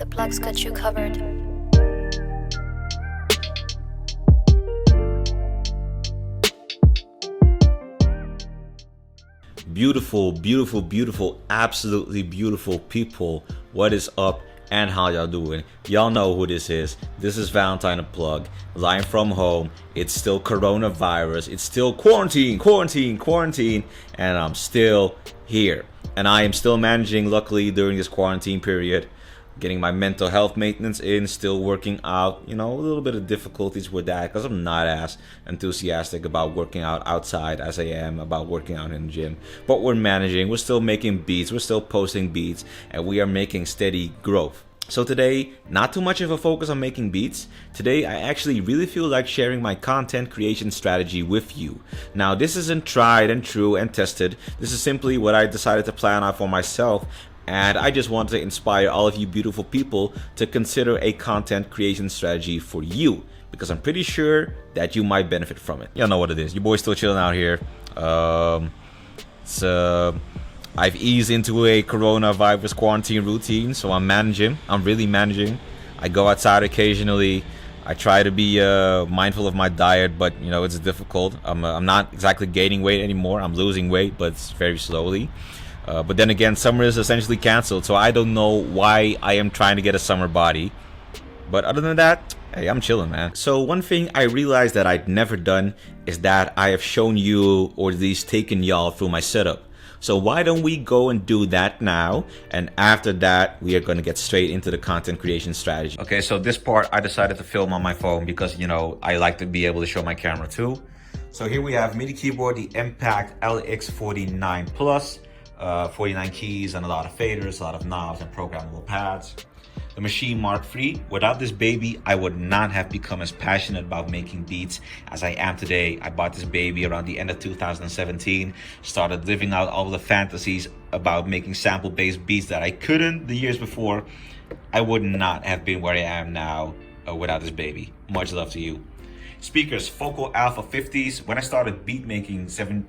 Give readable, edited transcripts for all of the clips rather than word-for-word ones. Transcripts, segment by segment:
The plugs got you covered. Beautiful, beautiful, beautiful, absolutely beautiful people. What is up and how y'all doing? Y'all know who this is. This is Valentine Unplugged, live from home. It's still coronavirus. It's still quarantine, and I'm still here. And I am still managing, luckily, during this quarantine period. Getting my mental health maintenance in, still working out, a little bit of difficulties with that because I'm not as enthusiastic about working out outside as I am about working out in the gym. But we're managing, we're still making beats, we're still posting beats, and we are making steady growth. So today, not too much of a focus on making beats. Today, I actually really feel like sharing my content creation strategy with you. Now, this isn't tried and true and tested. This is simply what I decided to plan out for myself. And I just want to inspire all of you beautiful people to consider a content creation strategy for you, because I'm pretty sure that you might benefit from it. Y'all know what it is. Your boy's still chilling out here. I've eased into a coronavirus quarantine routine, so I'm managing. I'm really managing. I go outside occasionally. I try to be mindful of my diet, but it's difficult. I'm not exactly gaining weight anymore. I'm losing weight, but it's very slowly. But then again, summer is essentially canceled, so I don't know why I am trying to get a summer body. But other than that, hey, I'm chilling, man. So one thing I realized that I'd never done is that I have shown you, or at least taken y'all through my setup. So why don't we go and do that now? And after that, we are going to get straight into the content creation strategy. Okay, so this part I decided to film on my phone because, I like to be able to show my camera too. So here we have MIDI keyboard, the Impact LX49 Plus. 49 keys and a lot of faders, a lot of knobs and programmable pads. The machine Mark III. Without this baby, I would not have become as passionate about making beats as I am today. I bought this baby around the end of 2017, started living out all the fantasies about making sample-based beats that I couldn't the years before. I would not have been where I am now without this baby. Much love to you. Speakers, Focal Alpha 50s. When I started beat making 15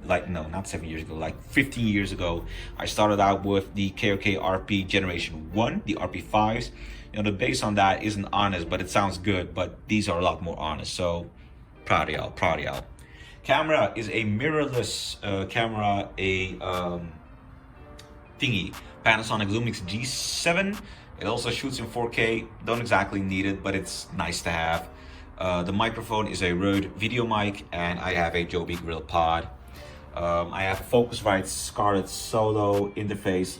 years ago, I started out with the KOK RP Generation 1, the RP5s. The bass on that isn't honest, but it sounds good, but these are a lot more honest. So proud of y'all. Camera is a mirrorless camera, thingy, Panasonic Lumix G7. It also shoots in 4K. Don't exactly need it, but it's nice to have. The microphone is a Rode video mic, and I have a Joby Grill pod. I have a Focusrite Scarlett Solo interface.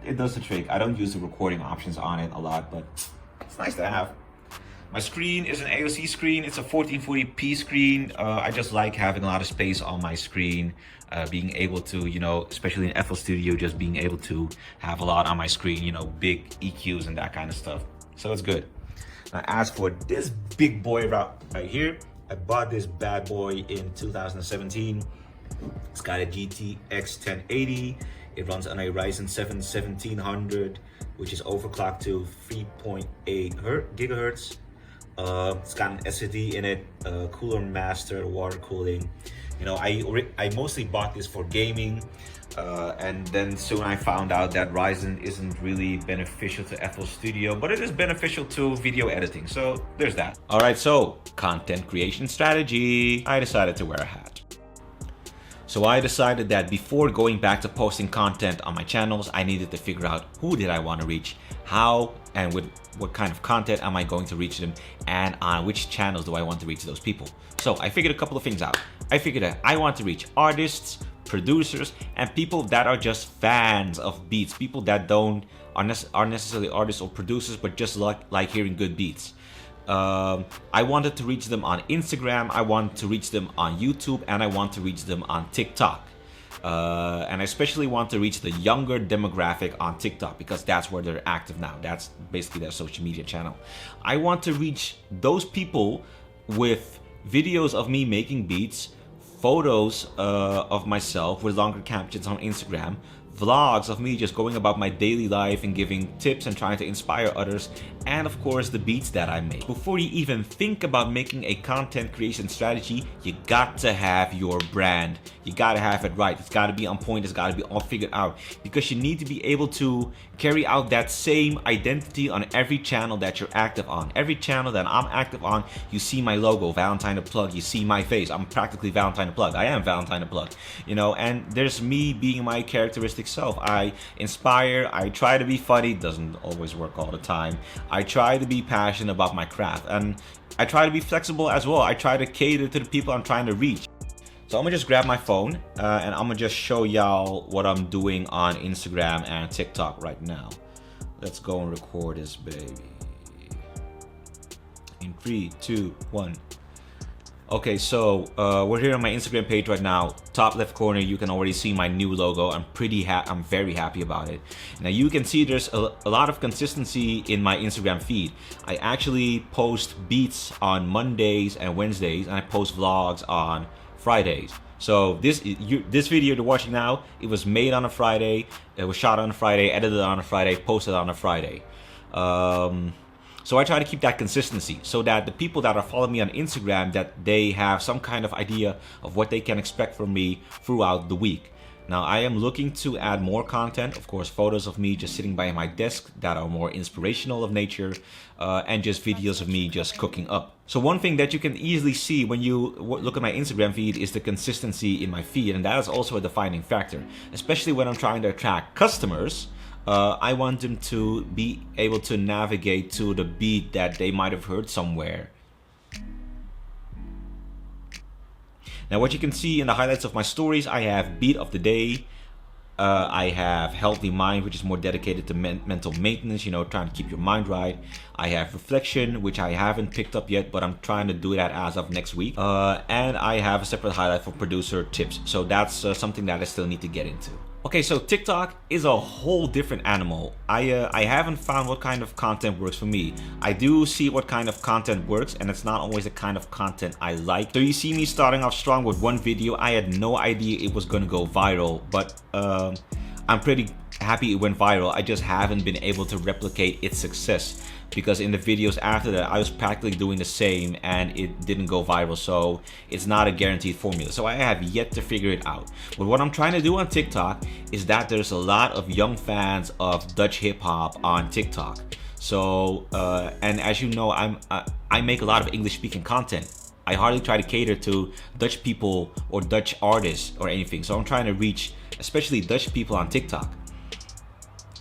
It does the trick. I don't use the recording options on it a lot, but it's nice to have. My screen is an AOC screen. It's a 1440p screen. I just like having a lot of space on my screen. Being able to, especially in FL Studio, just being able to have a lot on my screen, big EQs and that kind of stuff. So it's good. Now, as for this big boy right here, I bought this bad boy in 2017. It's got a GTX 1080. It runs on a Ryzen 7 1700, which is overclocked to 3.8 gigahertz. It's got an SSD in it, cooler master, water cooling. I mostly bought this for gaming. And then soon I found out that Ryzen isn't really beneficial to FL Studio, but it is beneficial to video editing. So there's that. All right, so content creation strategy. I decided to wear a hat. So I decided that before going back to posting content on my channels, I needed to figure out who did I want to reach, how and with what kind of content am I going to reach them, and on which channels do I want to reach those people. So I figured a couple of things out. I figured that I want to reach artists, producers, and people that are just fans of beats, people that aren't necessarily artists or producers, but just like hearing good beats. I wanted to reach them on Instagram, I want to reach them on YouTube, and I want to reach them on TikTok. And I especially want to reach the younger demographic on TikTok because that's where they're active now. That's basically their social media channel. I want to reach those people with videos of me making beats, photos of myself with longer captions on Instagram, vlogs of me just going about my daily life and giving tips and trying to inspire others, and of course the beats that I make. Before you even think about making a content creation strategy, you got to have your brand. You got to have it right. It's got to be on point. It's got to be all figured out, because you need to be able to carry out that same identity on every channel that you're active on. Every channel that I'm active on, you see my logo, Vltn'S the Plug. You see my face. I'm practically Vltn'S the Plug. I am Vltn'S the Plug, you know, and there's me being my characteristic self. I inspire. I try to be funny. Doesn't always work all the time. I try to be passionate about my craft, and I try to be flexible as well. I try to cater to the people I'm trying to reach. So I'm gonna just grab my phone and I'm gonna just show y'all what I'm doing on Instagram and TikTok right now. Let's go and record this baby. In 3, 2, 1. Okay, so we're here on my Instagram page right now. Top left corner, you can already see my new logo. I'm very happy about it. Now you can see there's a lot of consistency in my Instagram feed. I actually post beats on Mondays and Wednesdays, and I post vlogs on Fridays. So this video you're watching now, it was made on a Friday, it was shot on a Friday, edited on a Friday, posted on a Friday. So I try to keep that consistency so that the people that are following me on Instagram, that they have some kind of idea of what they can expect from me throughout the week. Now I am looking to add more content, of course, photos of me just sitting by my desk that are more inspirational of nature, and just videos of me just cooking up. So one thing that you can easily see when you look at my Instagram feed is the consistency in my feed, and that is also a defining factor, especially when I'm trying to attract customers. I want them to be able to navigate to the beat that they might have heard somewhere. Now what you can see in the highlights of my stories, I have beat of the day, I have healthy mind, which is more dedicated to mental maintenance, you know, trying to keep your mind right. I have reflection, which I haven't picked up yet, but I'm trying to do that as of next week. And I have a separate highlight for producer tips. So that's something that I still need to get into. Okay, so TikTok is a whole different animal. I haven't found what kind of content works for me. I do see what kind of content works, and it's not always the kind of content I like. So you see me starting off strong with one video. I had no idea it was gonna go viral, but I'm pretty happy it went viral. I just haven't been able to replicate its success, because in the videos after that I was practically doing the same and it didn't go viral, so it's not a guaranteed formula. So I have yet to figure it out. But what I'm trying to do on TikTok is that there's a lot of young fans of Dutch hip-hop on TikTok. So and as you know, I make a lot of English speaking content. I hardly try to cater to Dutch people or Dutch artists or anything. So I'm trying to reach especially Dutch people on TikTok.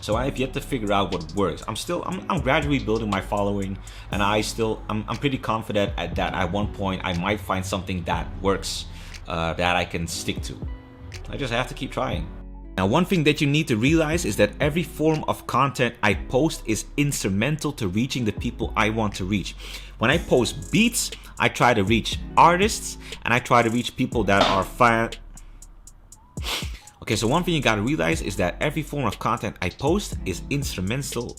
So I have yet to figure out what works. I'm gradually building my following, and I'm pretty confident that at one point I might find something that works, that I can stick to. I just have to keep trying. Now, one thing that you need to realize is that every form of content I post is instrumental to reaching the people I want to reach. When I post beats, I try to reach artists, and I try to reach people that are Okay, so one thing you gotta realize is that every form of content I post is instrumental.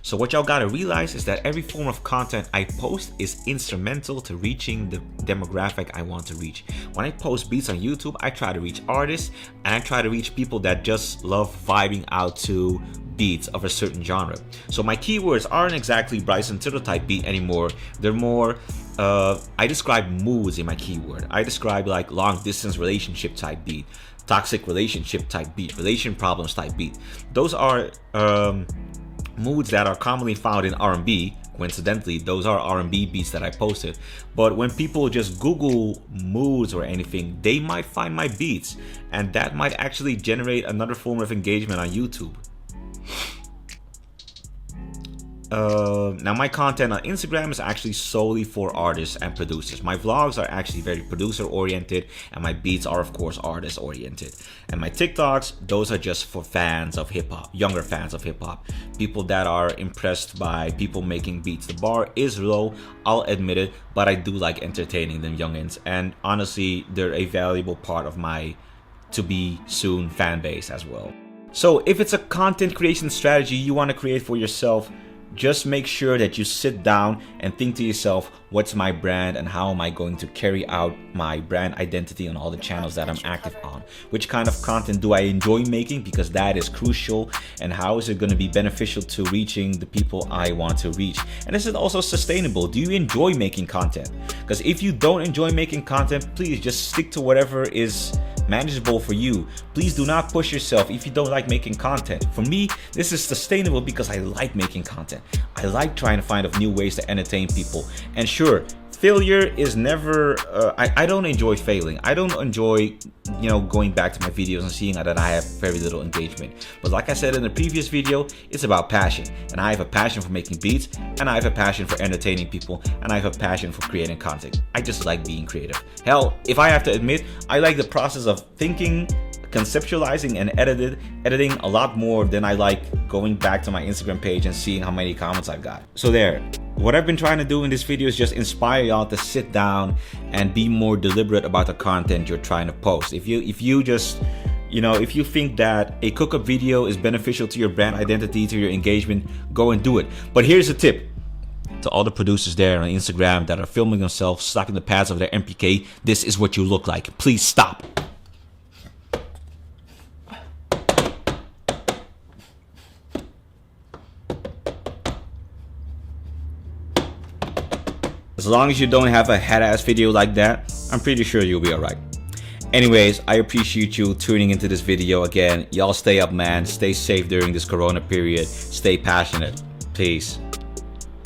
So what y'all gotta realize is that every form of content I post is instrumental to reaching the demographic I want to reach. When I post beats on YouTube, I try to reach artists, and I try to reach people that just love vibing out to beats of a certain genre. So my keywords aren't exactly Bryson Tiller type beat anymore. They're more I describe moods in my keyword. I describe like long distance relationship type beat, toxic relationship type beat, relation problems type beat. Those are moods that are commonly found in R&B. Coincidentally, those are R&B beats that I posted. But when people just Google moods or anything, they might find my beats, and that might actually generate another form of engagement on YouTube. Now my content on Instagram is actually solely for artists and producers. My vlogs are actually very producer oriented, and my beats are of course artist oriented. And my TikToks, those are just for fans of hip hop, younger fans of hip hop, people that are impressed by people making beats. The bar is low, I'll admit it, but I do like entertaining them youngins, and honestly they're a valuable part of my to be soon fan base as well. So if it's a content creation strategy you want to create for yourself, just make sure that you sit down and think to yourself, what's my brand and how am I going to carry out my brand identity on all the channels that I'm active on? Which kind of content do I enjoy making, because that is crucial, and how is it going to be beneficial to reaching the people I want to reach? And is it also sustainable? Do you enjoy making content? Because if you don't enjoy making content, please just stick to whatever is manageable for you. Please do not push yourself if you don't like making content. For me, this is sustainable because I like making content. I like trying to find new ways to entertain people. And sure, failure is never, I don't enjoy failing. I don't enjoy, going back to my videos and seeing that I have very little engagement. But like I said in the previous video, it's about passion. And I have a passion for making beats, and I have a passion for entertaining people, and I have a passion for creating content. I just like being creative. Hell, if I have to admit, I like the process of thinking, conceptualizing, and editing a lot more than I like going back to my Instagram page and seeing how many comments I've got. So there, what I've been trying to do in this video is just inspire y'all to sit down and be more deliberate about the content you're trying to post. If you just, if you think that a cook-up video is beneficial to your brand identity, to your engagement, go and do it. But here's a tip to all the producers there on Instagram that are filming themselves slapping the pads of their MPK. This is what you look like. Please stop. As long as you don't have a head-ass video like that, I'm pretty sure you'll be alright. Anyways, I appreciate you tuning into this video again. Y'all stay up, man. Stay safe during this corona period. Stay passionate. Peace.